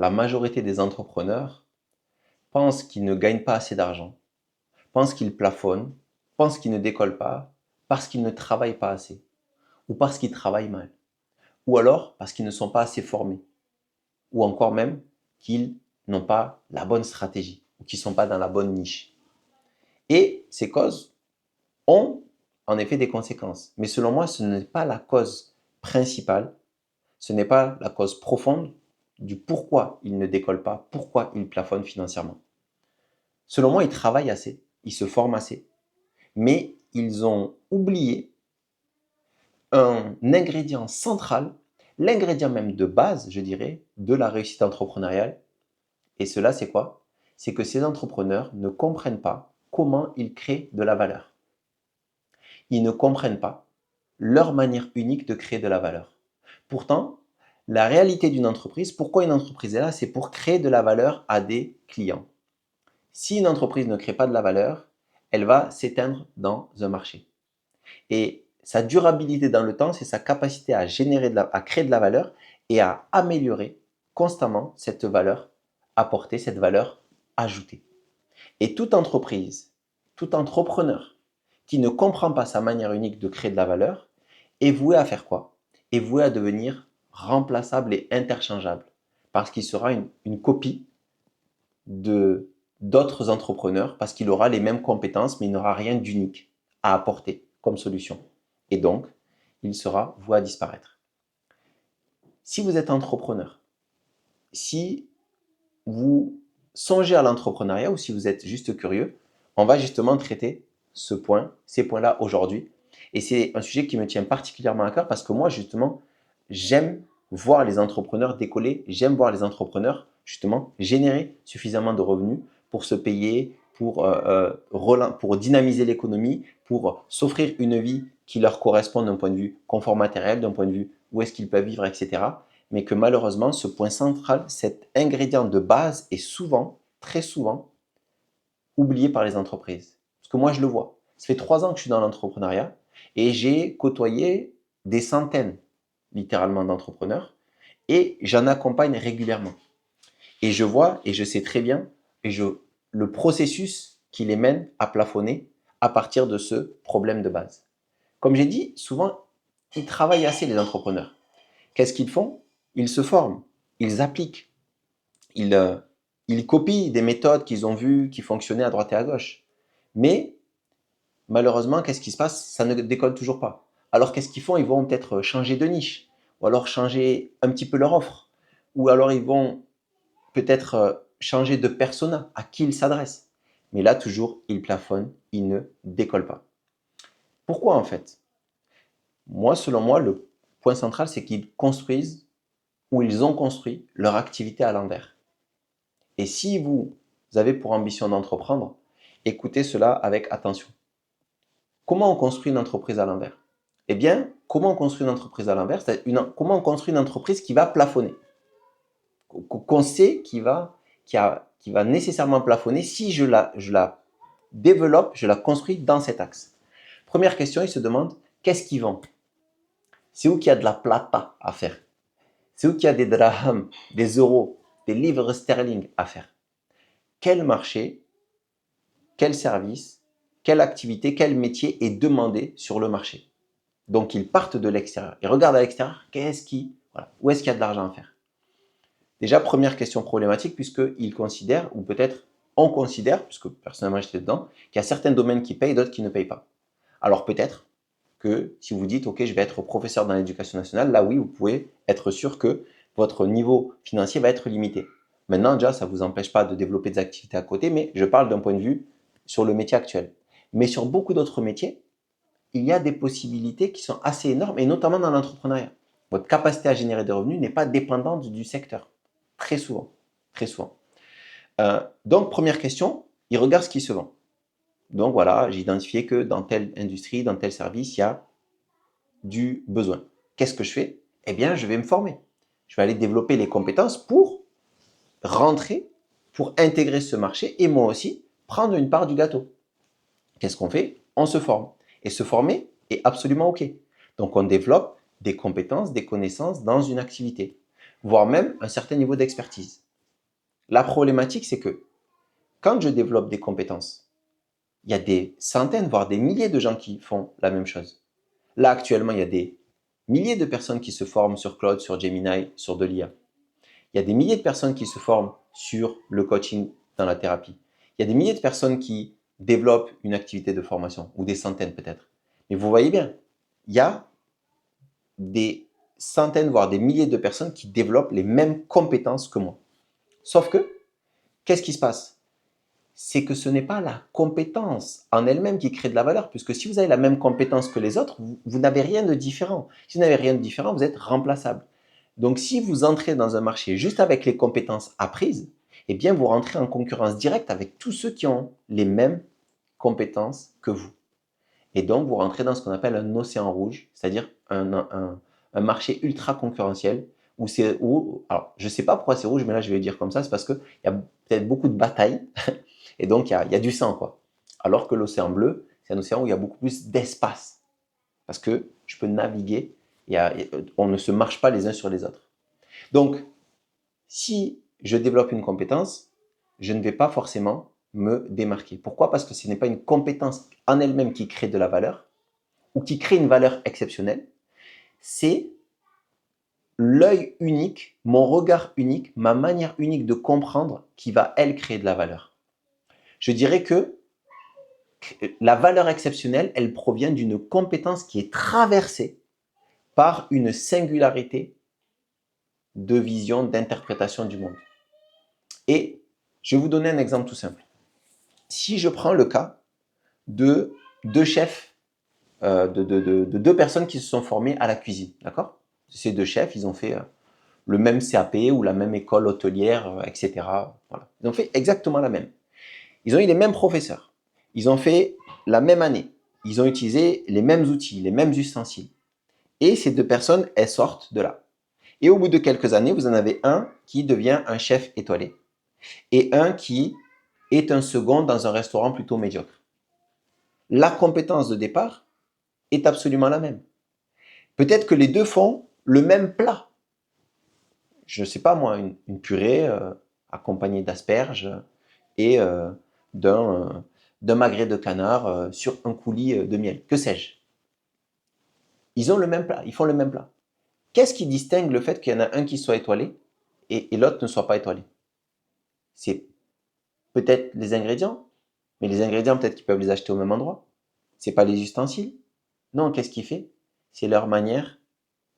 la majorité des entrepreneurs pensent qu'ils ne gagnent pas assez d'argent, pensent qu'ils plafonnent, pensent qu'ils ne décollent pas parce qu'ils ne travaillent pas assez ou parce qu'ils travaillent mal ou alors parce qu'ils ne sont pas assez formés ou encore même qu'ils n'ont pas la bonne stratégie ou qu'ils ne sont pas dans la bonne niche. Et ces causes ont en effet des conséquences. Mais selon moi, ce n'est pas la cause principale, ce n'est pas la cause profonde du pourquoi ils ne décollent pas, pourquoi ils plafonnent financièrement. Selon moi, ils travaillent assez, ils se forment assez, mais ils ont oublié un ingrédient central, l'ingrédient même de base, je dirais, de la réussite entrepreneuriale. Et cela, c'est quoi? C'est que ces entrepreneurs ne comprennent pas comment ils créent de la valeur. Ils ne comprennent pas leur manière unique de créer de la valeur. Pourtant, la réalité d'une entreprise, pourquoi une entreprise est là? C'est pour créer de la valeur à des clients. Si une entreprise ne crée pas de la valeur, elle va s'éteindre dans un marché. Et sa durabilité dans le temps, c'est sa capacité à à créer de la valeur et à améliorer constamment cette valeur apportée, cette valeur ajoutée. Et toute entreprise, tout entrepreneur qui ne comprend pas sa manière unique de créer de la valeur est voué à faire quoi? Est voué à devenir remplaçable et interchangeable parce qu'il sera une copie de d'autres entrepreneurs parce qu'il aura les mêmes compétences mais il n'aura rien d'unique à apporter comme solution. Et donc, il sera voué à disparaître. Si vous êtes entrepreneur, si vous songez à l'entrepreneuriat ou si vous êtes juste curieux, on va justement traiter ces points-là aujourd'hui. Et c'est un sujet qui me tient particulièrement à cœur parce que moi, justement, j'aime voir les entrepreneurs décoller, j'aime voir les entrepreneurs, justement, générer suffisamment de revenus pour se payer, pour dynamiser l'économie, pour s'offrir une vie qui leur correspond d'un point de vue confort matériel, d'un point de vue où est-ce qu'ils peuvent vivre, etc. Mais que malheureusement, ce point central, cet ingrédient de base est souvent, très souvent, oublié par les entreprises. Parce que moi, je le vois. Ça fait 3 ans que je suis dans l'entrepreneuriat et j'ai côtoyé des centaines, littéralement, d'entrepreneurs et j'en accompagne régulièrement. Et je vois et je sais très bien le processus qui les mène à plafonner à partir de ce problème de base. Comme j'ai dit, souvent, ils travaillent assez, les entrepreneurs. Qu'est-ce qu'ils font? Ils se forment, ils appliquent, ils, euh, ils copient des méthodes qu'ils ont vues qui fonctionnaient à droite et à gauche. Mais malheureusement, qu'est-ce qui se passe? Ça ne décolle toujours pas. Alors qu'est-ce qu'ils font? Ils vont peut-être changer de niche, ou alors changer un petit peu leur offre, ou alors ils vont peut-être changer de persona, à qui ils s'adressent. Mais là, toujours, ils plafonnent, ils ne décollent pas. Pourquoi en fait? Moi, selon moi, le point central, c'est qu'ils construisent ou ils ont construit leur activité à l'envers. Et si vous avez pour ambition d'entreprendre, écoutez cela avec attention. Comment on construit une entreprise à l'envers? Eh bien, comment on construit une entreprise à l'envers? Comment on construit une entreprise qui va plafonner? Qu'on sait qui va nécessairement plafonner si je la développe, je la construis dans cet axe. Première question, il se demande, qu'est-ce qui vend? C'est où qu'il y a de la plata à faire? C'est où qu'il y a des drahams, des euros, des livres sterling à faire? Quel marché, quel service, quelle activité, quel métier est demandé sur le marché? Donc, ils partent de l'extérieur. Ils regardent à l'extérieur, voilà, où est-ce qu'il y a de l'argent à faire? Déjà, première question problématique, puisqu'ils considèrent, ou peut-être on considère, puisque personnellement j'étais dedans, qu'il y a certains domaines qui payent, d'autres qui ne payent pas. Alors peut-être que si vous dites, ok, je vais être professeur dans l'éducation nationale, là oui, vous pouvez être sûr que votre niveau financier va être limité. Maintenant, déjà, ça ne vous empêche pas de développer des activités à côté, mais je parle d'un point de vue sur le métier actuel. Mais sur beaucoup d'autres métiers, il y a des possibilités qui sont assez énormes, et notamment dans l'entrepreneuriat. Votre capacité à générer des revenus n'est pas dépendante du secteur. Très souvent. Très souvent. Donc, première question, ils regardent ce qui se vend. Donc voilà, j'ai identifié que dans telle industrie, dans tel service, il y a du besoin. Qu'est-ce que je fais? Eh bien, je vais me former. Je vais aller développer les compétences pour rentrer, pour intégrer ce marché et moi aussi prendre une part du gâteau. Qu'est-ce qu'on fait? On se forme. Et se former est absolument OK. Donc, on développe des compétences, des connaissances dans une activité, voire même un certain niveau d'expertise. La problématique, c'est que quand je développe des compétences, il y a des centaines, voire des milliers de gens qui font la même chose. Là, actuellement, il y a des milliers de personnes qui se forment sur Claude, sur Gemini, sur de l'IA. Il y a des milliers de personnes qui se forment sur le coaching dans la thérapie. Il y a des milliers de personnes qui développent une activité de formation, ou des centaines peut-être. Mais vous voyez bien, il y a des centaines, voire des milliers de personnes qui développent les mêmes compétences que moi. Sauf que, qu'est-ce qui se passe? C'est que ce n'est pas la compétence en elle-même qui crée de la valeur, puisque si vous avez la même compétence que les autres, vous n'avez rien de différent. Si vous n'avez rien de différent, vous êtes remplaçable. Donc, si vous entrez dans un marché juste avec les compétences apprises, eh bien, vous rentrez en concurrence directe avec tous ceux qui ont les mêmes compétences que vous. Et donc, vous rentrez dans ce qu'on appelle un océan rouge, c'est-à-dire un marché ultra concurrentiel, alors, je ne sais pas pourquoi c'est rouge, mais là, je vais le dire comme ça, c'est parce qu'il y a peut-être beaucoup de batailles, et donc, il y a du sang, quoi. Alors que l'océan bleu, c'est un océan où il y a beaucoup plus d'espace, parce que je peux naviguer, on ne se marche pas les uns sur les autres. Donc, si je développe une compétence, je ne vais pas forcément me démarquer. Pourquoi? Parce que ce n'est pas une compétence en elle-même qui crée de la valeur ou qui crée une valeur exceptionnelle. C'est l'œil unique, mon regard unique, ma manière unique de comprendre qui va, elle, créer de la valeur. Je dirais que la valeur exceptionnelle, elle provient d'une compétence qui est traversée par une singularité de vision, d'interprétation du monde. Et je vais vous donner un exemple tout simple. Si je prends le cas de deux chefs, de deux personnes qui se sont formées à la cuisine, d'accord? Ces deux chefs, ils ont fait le même CAP ou la même école hôtelière, etc. Voilà. Ils ont fait exactement la même. Ils ont eu les mêmes professeurs. Ils ont fait la même année. Ils ont utilisé les mêmes outils, les mêmes ustensiles. Et ces deux personnes, elles sortent de là. Et au bout de quelques années, vous en avez un qui devient un chef étoilé et un qui est un second dans un restaurant plutôt médiocre. La compétence de départ est absolument la même. Peut-être que les deux font le même plat. Je ne sais pas moi, une purée accompagnée d'asperges et d'un magret de canard sur un coulis de miel. Que sais-je? Ils ont le même plat, ils font le même plat. Qu'est-ce qui distingue le fait qu'il y en a un qui soit étoilé et l'autre ne soit pas étoilé? C'est peut-être les ingrédients, mais les ingrédients, peut-être qu'ils peuvent les acheter au même endroit. C'est pas les ustensiles. Non, qu'est-ce qui fait? C'est leur manière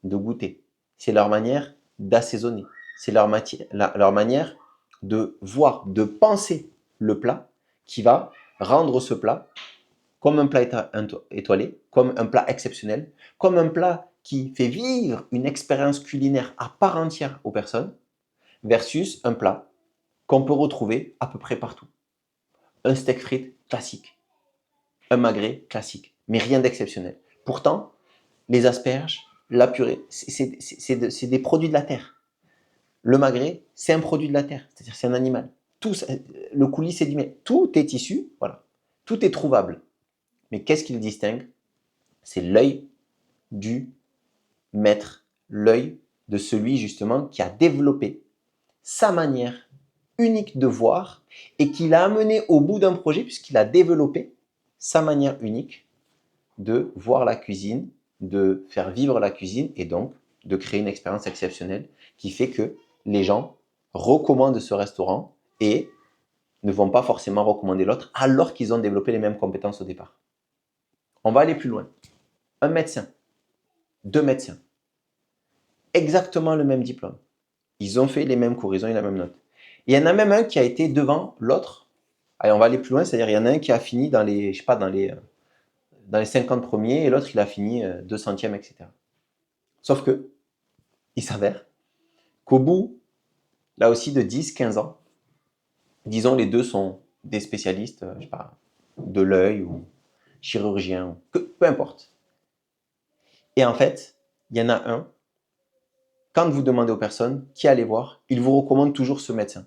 de goûter. C'est leur manière d'assaisonner. C'est leur manière de voir, de penser le plat qui va rendre ce plat comme un plat étoilé, comme un plat exceptionnel, comme un plat qui fait vivre une expérience culinaire à part entière aux personnes, versus un plat qu'on peut retrouver à peu près partout. Un steak frites classique, un magret classique, mais rien d'exceptionnel. Pourtant, les asperges, la purée, c'est des produits de la terre. Le magret, c'est un produit de la terre, c'est-à-dire c'est un animal. Tout, le coulis, c'est du miel. Tout est issu, voilà. Tout est trouvable. Mais qu'est-ce qui le distingue? C'est l'œil du maître, l'œil de celui justement qui a développé sa manière unique de voir et qui l'a amené au bout d'un projet puisqu'il a développé sa manière unique de voir la cuisine, de faire vivre la cuisine et donc de créer une expérience exceptionnelle qui fait que les gens recommandent ce restaurant et ne vont pas forcément recommander l'autre alors qu'ils ont développé les mêmes compétences au départ. On va aller plus loin. Un médecin, deux médecins, exactement le même diplôme. Ils ont fait les mêmes cours, ils ont eu la même note. Il y en a même un qui a été devant l'autre. Allez, on va aller plus loin, c'est-à-dire il y en a un qui a fini dans les, je sais pas, dans les 50 premiers et l'autre il a fini 200e, etc. Sauf que, il s'avère qu'au bout, là aussi, de 10-15 ans, disons les deux sont des spécialistes, je sais pas, de l'œil ou chirurgiens, peu importe. Et en fait, il y en a un, quand vous demandez aux personnes qui allez voir, ils vous recommandent toujours ce médecin.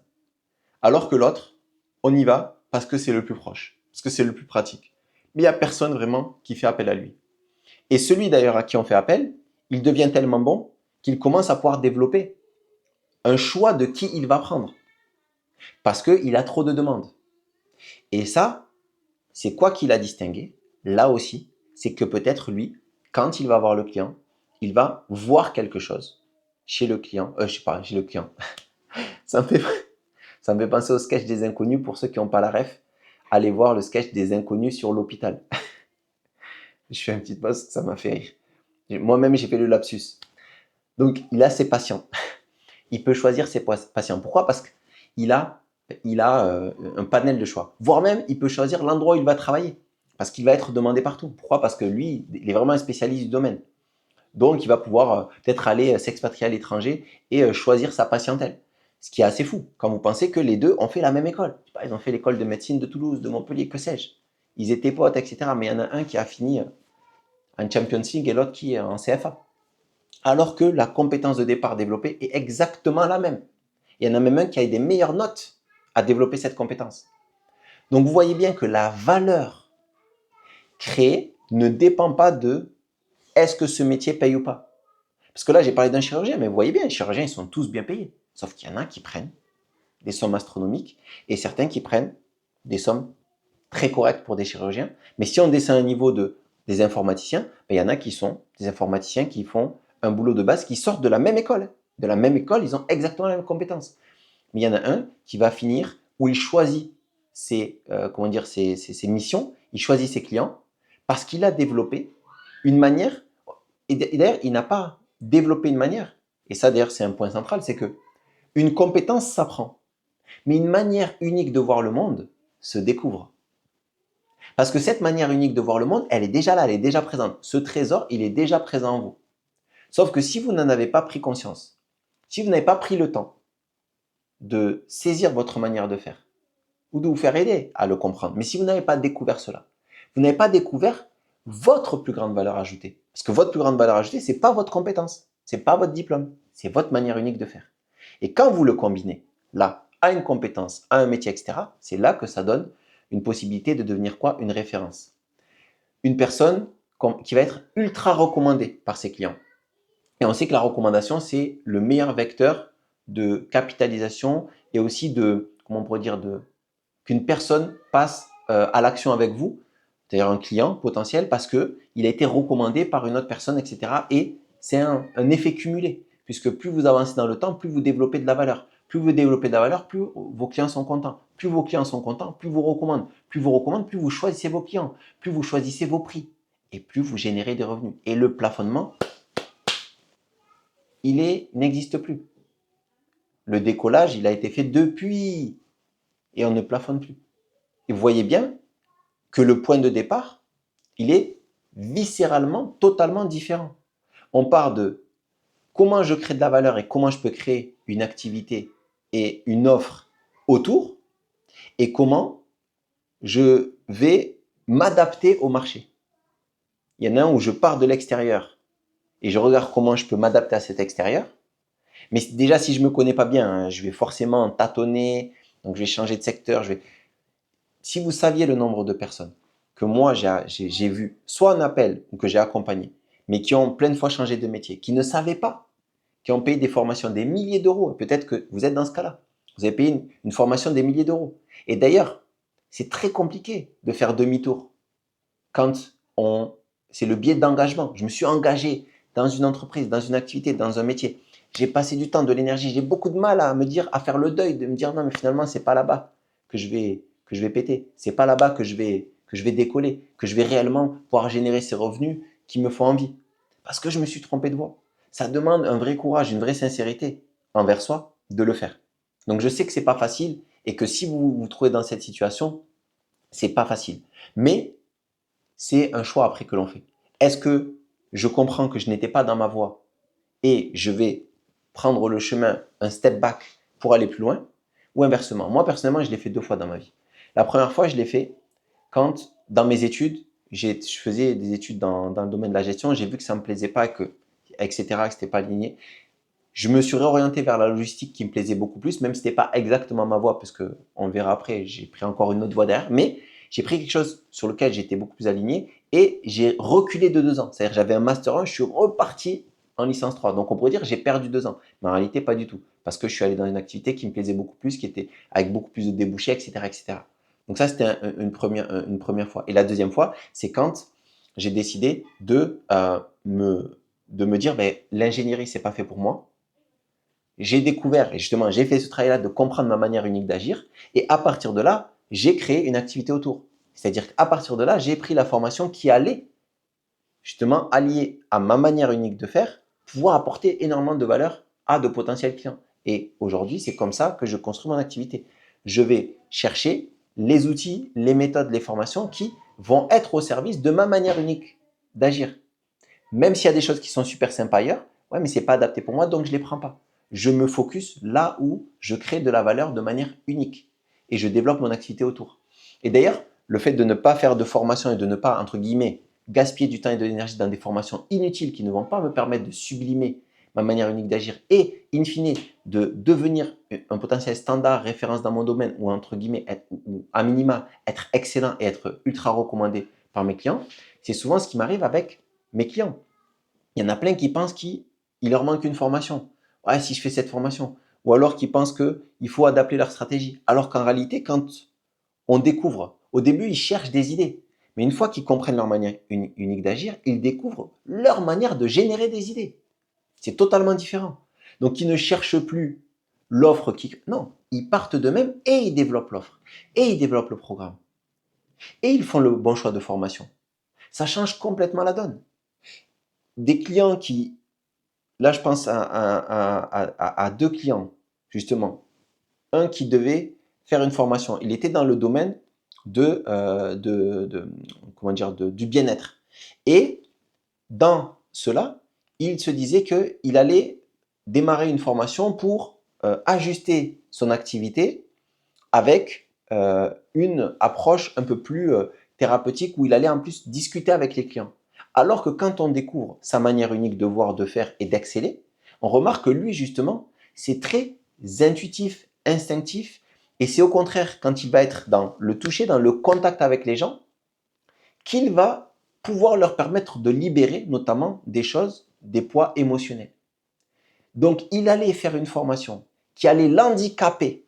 Alors que l'autre, on y va parce que c'est le plus proche, parce que c'est le plus pratique. Mais il n'y a personne vraiment qui fait appel à lui. Et celui d'ailleurs à qui on fait appel, il devient tellement bon qu'il commence à pouvoir développer un choix de qui il va prendre. parce qu'il a trop de demandes. Et ça, c'est quoi qu'il a distingué, là aussi, c'est que peut-être lui, quand il va voir le client, il va voir quelque chose chez le client, je sais pas, chez le client. Ça me fait, ça me fait penser au sketch des inconnus, pour ceux qui n'ont pas la ref, allez voir le sketch des inconnus sur l'hôpital. Je fais une petite pause, ça m'a fait rire. Moi-même, j'ai fait le lapsus. Donc, il a ses patients. Il peut choisir ses patients. Pourquoi? Parce qu'il a, un panel de choix. Voire même, il peut choisir l'endroit où il va travailler. Parce qu'il va être demandé partout. Pourquoi? Parce que lui, il est vraiment un spécialiste du domaine. Donc, il va pouvoir peut-être aller s'expatrier à l'étranger et choisir sa patientèle. Ce qui est assez fou, quand vous pensez que les deux ont fait la même école. Je sais pas, ils ont fait l'école de médecine de Toulouse, de Montpellier, que sais-je. Ils étaient potes, etc. Mais il y en a un qui a fini en Champions League et l'autre qui est en CFA. Alors que la compétence de départ développée est exactement la même. Il y en a même un qui a eu des meilleures notes à développer cette compétence. Donc vous voyez bien que la valeur créée ne dépend pas de est-ce que ce métier paye ou pas. Parce que là, j'ai parlé d'un chirurgien, mais vous voyez bien, les chirurgiens, ils sont tous bien payés. Sauf qu'il y en a qui prennent des sommes astronomiques et certains qui prennent des sommes très correctes pour des chirurgiens. Mais si on descend à un niveau des informaticiens, ben, il y en a qui sont des informaticiens qui font un boulot de base, qui sortent de la même école. De la même école, ils ont exactement la même compétence. Mais il y en a un qui va finir où il choisit ses missions, il choisit ses clients parce qu'il a développé une manière. Et d'ailleurs, il n'a pas développé une manière. Et ça, d'ailleurs, c'est un point central, c'est que une compétence s'apprend, mais une manière unique de voir le monde se découvre. Parce que cette manière unique de voir le monde, elle est déjà là, elle est déjà présente. Ce trésor, il est déjà présent en vous. Sauf que si vous n'en avez pas pris conscience, si vous n'avez pas pris le temps de saisir votre manière de faire, ou de vous faire aider à le comprendre, mais si vous n'avez pas découvert cela, vous n'avez pas découvert votre plus grande valeur ajoutée. Parce que votre plus grande valeur ajoutée, ce n'est pas votre compétence, ce n'est pas votre diplôme, c'est votre manière unique de faire. Et quand vous le combinez, là, à une compétence, à un métier, etc., c'est là que ça donne une possibilité de devenir quoi? Une référence. Une personne qui va être ultra recommandée par ses clients. Et on sait que la recommandation, c'est le meilleur vecteur de capitalisation et aussi de, comment on pourrait dire, qu'une personne passe à l'action avec vous, c'est-à-dire un client potentiel, parce qu'il a été recommandé par une autre personne, etc. Et c'est un effet cumulé, puisque plus vous avancez dans le temps, plus vous développez de la valeur. Plus vous développez de la valeur, plus vos clients sont contents. Plus vos clients sont contents, plus vous recommandent. Plus vous recommandez, plus vous choisissez vos clients. Plus vous choisissez vos prix. Et plus vous générez des revenus. Et le plafonnement, n'existe plus. Le décollage, il a été fait depuis. Et on ne plafonne plus. Et vous voyez bien que le point de départ, il est viscéralement totalement différent. On part de comment je crée de la valeur et comment je peux créer une activité et une offre autour et comment je vais m'adapter au marché. Il y en a un où je pars de l'extérieur et je regarde comment je peux m'adapter à cet extérieur. Mais déjà, si je ne me connais pas bien, hein, je vais forcément tâtonner, donc je vais changer de secteur. Si vous saviez le nombre de personnes que moi j'ai vu, soit en appel ou que j'ai accompagné, mais qui ont plein de fois changé de métier, qui ne savaient pas, qui ont payé des formations des milliers d'euros, peut-être que vous êtes dans ce cas-là, vous avez payé une formation des milliers d'euros. Et d'ailleurs, c'est très compliqué de faire demi-tour quand c'est le biais d'engagement. Je me suis engagé dans une entreprise, dans une activité, dans un métier. J'ai passé du temps, de l'énergie. J'ai beaucoup de mal à faire le deuil, de me dire non, mais finalement, c'est pas là-bas que je vais péter. C'est pas là-bas que je vais décoller, que je vais réellement pouvoir générer ces revenus qui me font envie. Parce que je me suis trompé de voie. Ça demande un vrai courage, une vraie sincérité envers soi de le faire. Donc je sais que c'est pas facile et que si vous vous trouvez dans cette situation, c'est pas facile. Mais c'est un choix après que l'on fait. Est-ce que je comprends que je n'étais pas dans ma voie et je vais prendre le chemin, un step back pour aller plus loin, ou inversement? Moi, personnellement, je l'ai fait 2 fois dans ma vie. La première fois, je l'ai fait quand, dans mes études, je faisais des études dans le domaine de la gestion, j'ai vu que ça ne me plaisait pas, etc., que ce n'était pas aligné. Je me suis réorienté vers la logistique qui me plaisait beaucoup plus, même si ce n'était pas exactement ma voie, parce qu'on le verra après, j'ai pris encore une autre voie derrière, mais j'ai pris quelque chose sur lequel j'étais beaucoup plus aligné et j'ai reculé de 2 ans. C'est-à-dire j'avais un Master 1, je suis reparti en licence 3. Donc on pourrait dire j'ai perdu 2 ans. Mais en réalité, pas du tout. Parce que je suis allé dans une activité qui me plaisait beaucoup plus, qui était avec beaucoup plus de débouchés, etc. etc. Donc ça, c'était une première fois. Et la deuxième fois, c'est quand j'ai décidé de me dire, ben, l'ingénierie, c'est pas fait pour moi. J'ai découvert, et justement, j'ai fait ce travail-là de comprendre ma manière unique d'agir. Et à partir de là, j'ai créé une activité autour. C'est-à-dire qu'à partir de là, j'ai pris la formation qui allait justement allier à ma manière unique de faire, pouvoir apporter énormément de valeur à de potentiels clients. Et aujourd'hui, c'est comme ça que je construis mon activité. Je vais chercher les outils, les méthodes, les formations qui vont être au service de ma manière unique d'agir. Même s'il y a des choses qui sont super sympas ailleurs, ouais, mais c'est pas adapté pour moi, donc je les prends pas. Je me focus là où je crée de la valeur de manière unique et je développe mon activité autour. Et d'ailleurs, le fait de ne pas faire de formation et de ne pas, entre guillemets, gaspiller du temps et de l'énergie dans des formations inutiles qui ne vont pas me permettre de sublimer ma manière unique d'agir et, in fine, de devenir un potentiel standard, référence dans mon domaine ou, entre guillemets, ou à minima, être excellent et être ultra recommandé par mes clients, c'est souvent ce qui m'arrive avec mes clients. Il y en a plein qui pensent qu'il leur manque une formation. Ouais, si je fais cette formation. Ou alors qui pensent qu'il faut adapter leur stratégie. Alors qu'en réalité, quand on découvre, au début, ils cherchent des idées. Mais une fois qu'ils comprennent leur manière unique d'agir, ils découvrent leur manière de générer des idées. C'est totalement différent. Donc, ils ne cherchent plus l'offre qui... Non, ils partent d'eux-mêmes et ils développent l'offre. Et ils développent le programme. Et ils font le bon choix de formation. Ça change complètement la donne. Des clients qui... Là, je pense à 2 clients, justement. Un qui devait faire une formation. Il était dans le domaine comment dire, du bien-être. Et dans cela, il se disait qu'il allait démarrer une formation pour ajuster son activité avec une approche un peu plus thérapeutique où il allait en plus discuter avec les clients. Alors que quand on découvre sa manière unique de voir, de faire et d'exceller, on remarque que lui, justement, c'est très intuitif, instinctif, et c'est au contraire quand il va être dans le toucher, dans le contact avec les gens, qu'il va pouvoir leur permettre de libérer notamment des choses, des poids émotionnels. Donc, il allait faire une formation qui allait l'handicaper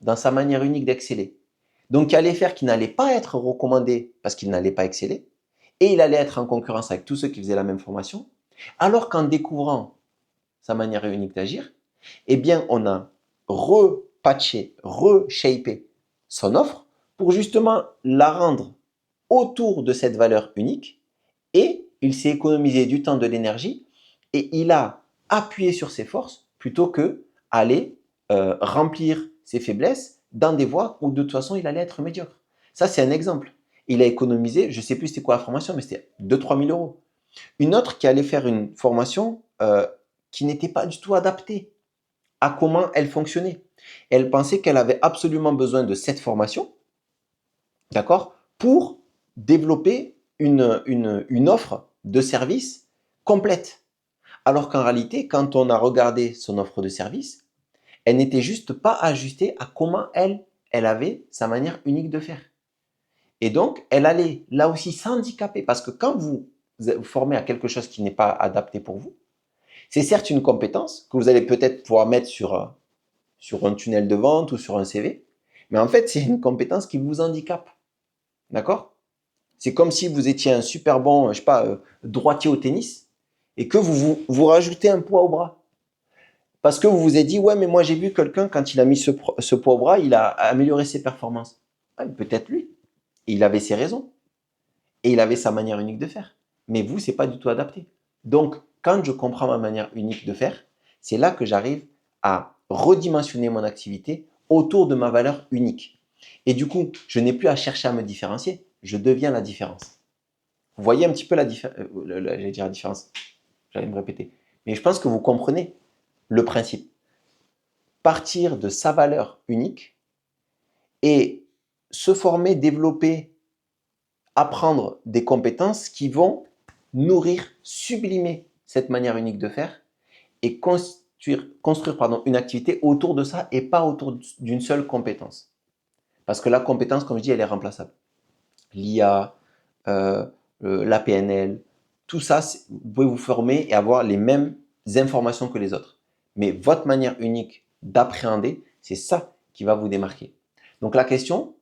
dans sa manière unique d'exceller. Donc, qui allait faire qu'il n'allait pas être recommandé parce qu'il n'allait pas exceller, et il allait être en concurrence avec tous ceux qui faisaient la même formation, alors qu'en découvrant sa manière unique d'agir, eh bien, on a repatché, reshapé son offre pour justement la rendre autour de cette valeur unique, et il s'est économisé du temps, de l'énergie, et il a appuyé sur ses forces plutôt que aller remplir ses faiblesses dans des voies où de toute façon il allait être médiocre. Ça, c'est un exemple. Il a économisé, je ne sais plus c'était quoi la formation, mais c'était 2 000 à 3 000 euros. Une autre qui allait faire une formation qui n'était pas du tout adaptée à comment elle fonctionnait. Elle pensait qu'elle avait absolument besoin de cette formation, d'accord, pour développer une offre de service complète. Alors qu'en réalité, quand on a regardé son offre de service, elle n'était juste pas ajustée à comment elle avait sa manière unique de faire. Et donc, elle allait là aussi s'handicaper parce que quand vous vous formez à quelque chose qui n'est pas adapté pour vous, c'est certes une compétence que vous allez peut-être pouvoir mettre sur un tunnel de vente ou sur un CV, mais en fait, c'est une compétence qui vous handicape. D'accord? C'est comme si vous étiez un super bon, je sais pas, droitier au tennis et que vous rajoutez un poids au bras. Parce que vous vous êtes dit, ouais, mais moi j'ai vu quelqu'un, quand il a mis ce poids au bras, il a amélioré ses performances. Ouais, peut-être lui. Et il avait ses raisons. Et il avait sa manière unique de faire. Mais vous, c'est pas du tout adapté. Donc, quand je comprends ma manière unique de faire, c'est là que j'arrive à redimensionner mon activité autour de ma valeur unique. Et du coup, je n'ai plus à chercher à me différencier, je deviens la différence. Vous voyez un petit peu j'allais dire la différence, j'allais me répéter. Mais je pense que vous comprenez le principe. Partir de sa valeur unique et se former, développer, apprendre des compétences qui vont nourrir, sublimer cette manière unique de faire et construire une activité autour de ça et pas autour d'une seule compétence. Parce que la compétence, comme je dis, elle est remplaçable. L'IA, la PNL, tout ça, vous pouvez vous former et avoir les mêmes informations que les autres. Mais votre manière unique d'appréhender, c'est ça qui va vous démarquer. Donc la question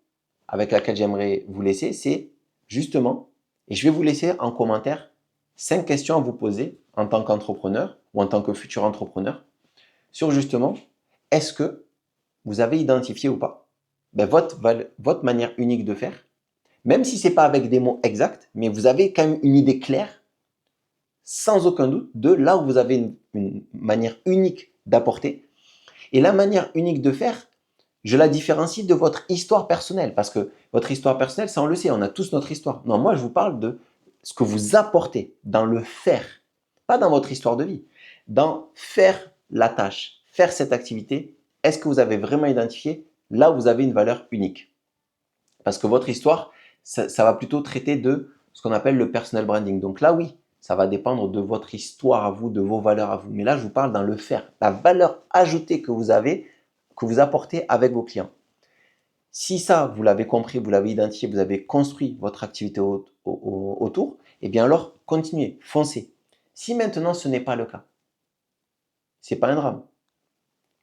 avec laquelle j'aimerais vous laisser, c'est justement, et je vais vous laisser en commentaire 5 questions à vous poser en tant qu'entrepreneur ou en tant que futur entrepreneur sur justement, est-ce que vous avez identifié ou pas votre manière unique de faire, même si ce n'est pas avec des mots exacts, mais vous avez quand même une idée claire, sans aucun doute, de là où vous avez une manière unique d'apporter. Et la manière unique de faire, je la différencie de votre histoire personnelle, parce que votre histoire personnelle, ça on le sait, on a tous notre histoire. Non, moi je vous parle de ce que vous apportez dans le faire, pas dans votre histoire de vie, dans faire la tâche, faire cette activité. Est-ce que vous avez vraiment identifié là où vous avez une valeur unique? Parce que votre histoire, ça va plutôt traiter de ce qu'on appelle le personal branding. Donc là, oui, ça va dépendre de votre histoire à vous, de vos valeurs à vous. Mais là, je vous parle dans le faire, la valeur ajoutée que vous avez, que vous apportez avec vos clients. Si ça, vous l'avez compris, vous l'avez identifié, vous avez construit votre activité autour, eh bien alors, continuez, foncez. Si maintenant ce n'est pas le cas, ce n'est pas un drame.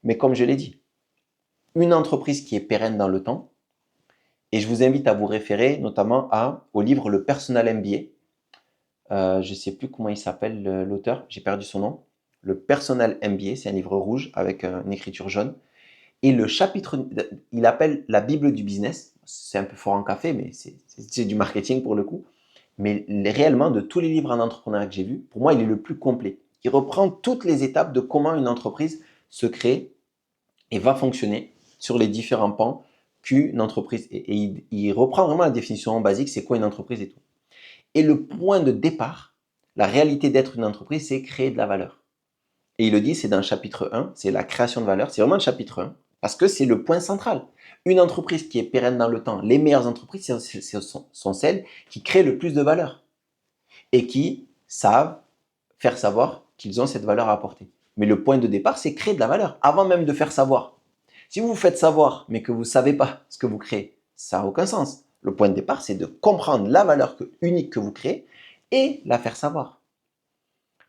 Mais comme je l'ai dit, une entreprise qui est pérenne dans le temps, et je vous invite à vous référer notamment au livre Le Personal MBA. Je ne sais plus comment il s'appelle l'auteur, j'ai perdu son nom. Le Personal MBA, c'est un livre rouge avec une écriture jaune. Et le chapitre, il appelle la Bible du business. C'est un peu fort en café, mais c'est du marketing pour le coup. Mais réellement, de tous les livres en entrepreneuriat que j'ai vus, pour moi, il est le plus complet. Il reprend toutes les étapes de comment une entreprise se crée et va fonctionner sur les différents pans qu'une entreprise. Et il reprend vraiment la définition basique, c'est quoi une entreprise et tout. Et le point de départ, la réalité d'être une entreprise, c'est créer de la valeur. Et il le dit, c'est dans le chapitre 1, c'est la création de valeur. C'est vraiment le chapitre 1, parce que c'est le point central. Une entreprise qui est pérenne dans le temps, les meilleures entreprises, ce sont celles qui créent le plus de valeur et qui savent faire savoir qu'ils ont cette valeur à apporter. Mais le point de départ, c'est créer de la valeur, avant même de faire savoir. Si vous vous faites savoir, mais que vous ne savez pas ce que vous créez, ça n'a aucun sens. Le point de départ, c'est de comprendre la valeur unique que vous créez et la faire savoir.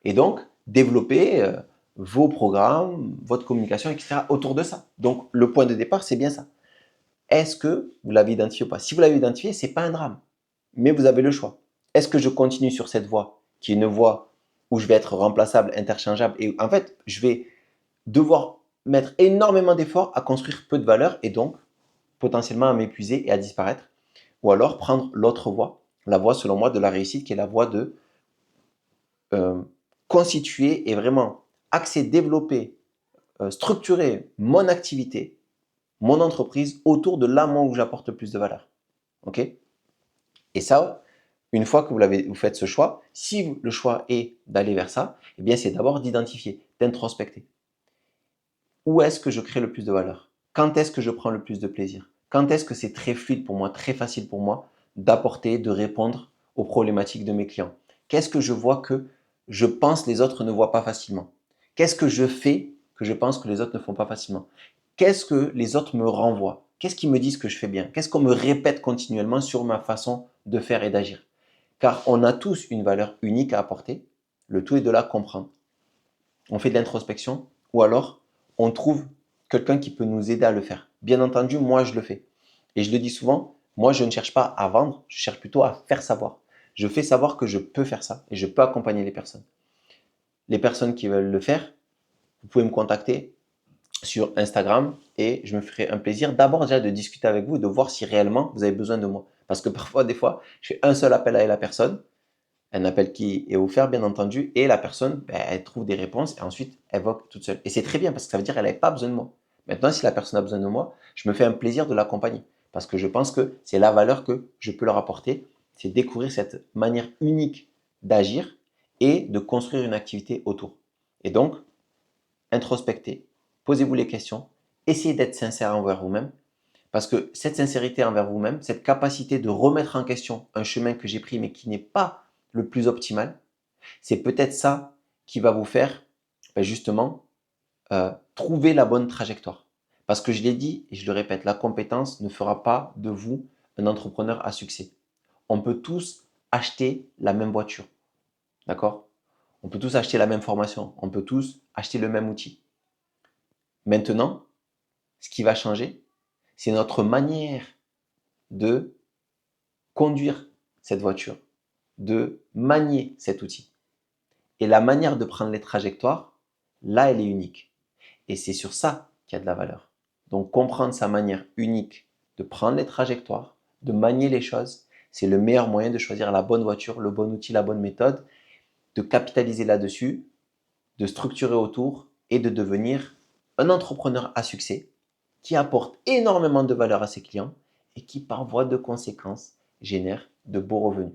Et donc, développer vos programmes, votre communication, etc. autour de ça. Donc, le point de départ, c'est bien ça. Est-ce que vous l'avez identifié ou pas? Si vous l'avez identifié, ce n'est pas un drame, mais vous avez le choix. Est-ce que je continue sur cette voie, qui est une voie où je vais être remplaçable, interchangeable, et en fait, je vais devoir mettre énormément d'efforts à construire peu de valeur et donc potentiellement à m'épuiser et à disparaître? Ou alors prendre l'autre voie, la voie selon moi de la réussite, qui est la voie de constituer et vraiment axer, développer, structurer mon activité, mon entreprise autour de là où j'apporte le plus de valeur. Ok? Et ça, une fois que vous faites ce choix, si le choix est d'aller vers ça, eh bien c'est d'abord d'identifier, d'introspecter. Où est-ce que je crée le plus de valeur? Quand est-ce que je prends le plus de plaisir? Quand est-ce que c'est très fluide pour moi, très facile pour moi d'apporter, de répondre aux problématiques de mes clients? Qu'est-ce que je vois que je pense les autres ne voient pas facilement? Qu'est-ce que je fais que je pense que les autres ne font pas facilement? Qu'est-ce que les autres me renvoient? Qu'est-ce qu'ils me disent que je fais bien? Qu'est-ce qu'on me répète continuellement sur ma façon de faire et d'agir? Car on a tous une valeur unique à apporter. Le tout est de la comprendre. On fait de l'introspection ou alors on trouve quelqu'un qui peut nous aider à le faire. Bien entendu, moi, je le fais. Et je le dis souvent, moi, je ne cherche pas à vendre, je cherche plutôt à faire savoir. Je fais savoir que je peux faire ça et je peux accompagner les personnes. Les personnes qui veulent le faire, vous pouvez me contacter sur Instagram et je me ferai un plaisir d'abord déjà de discuter avec vous et de voir si réellement vous avez besoin de moi. Parce que parfois, des fois, je fais un seul appel à la personne, un appel qui est offert, bien entendu, et la personne, elle trouve des réponses et ensuite elle vote toute seule. Et c'est très bien parce que ça veut dire qu'elle n'avait pas besoin de moi. Maintenant, si la personne a besoin de moi, je me fais un plaisir de l'accompagner parce que je pense que c'est la valeur que je peux leur apporter, c'est découvrir cette manière unique d'agir et de construire une activité autour. Et donc, introspectez, posez-vous les questions, essayez d'être sincère envers vous-même parce que cette sincérité envers vous-même, cette capacité de remettre en question un chemin que j'ai pris mais qui n'est pas le plus optimal, c'est peut-être ça qui va vous faire justement trouver la bonne trajectoire. Parce que je l'ai dit et je le répète, la compétence ne fera pas de vous un entrepreneur à succès. On peut tous acheter la même voiture, d'accord? On peut tous acheter la même formation. On peut tous acheter le même outil. Maintenant, ce qui va changer, c'est notre manière de conduire cette voiture, de manier cet outil. Et la manière de prendre les trajectoires, là, elle est unique. Et c'est sur ça qu'il y a de la valeur. Donc, comprendre sa manière unique de prendre les trajectoires, de manier les choses, c'est le meilleur moyen de choisir la bonne voiture, le bon outil, la bonne méthode, de capitaliser là-dessus, de structurer autour et de devenir un entrepreneur à succès qui apporte énormément de valeur à ses clients et qui, par voie de conséquence, génère de beaux revenus.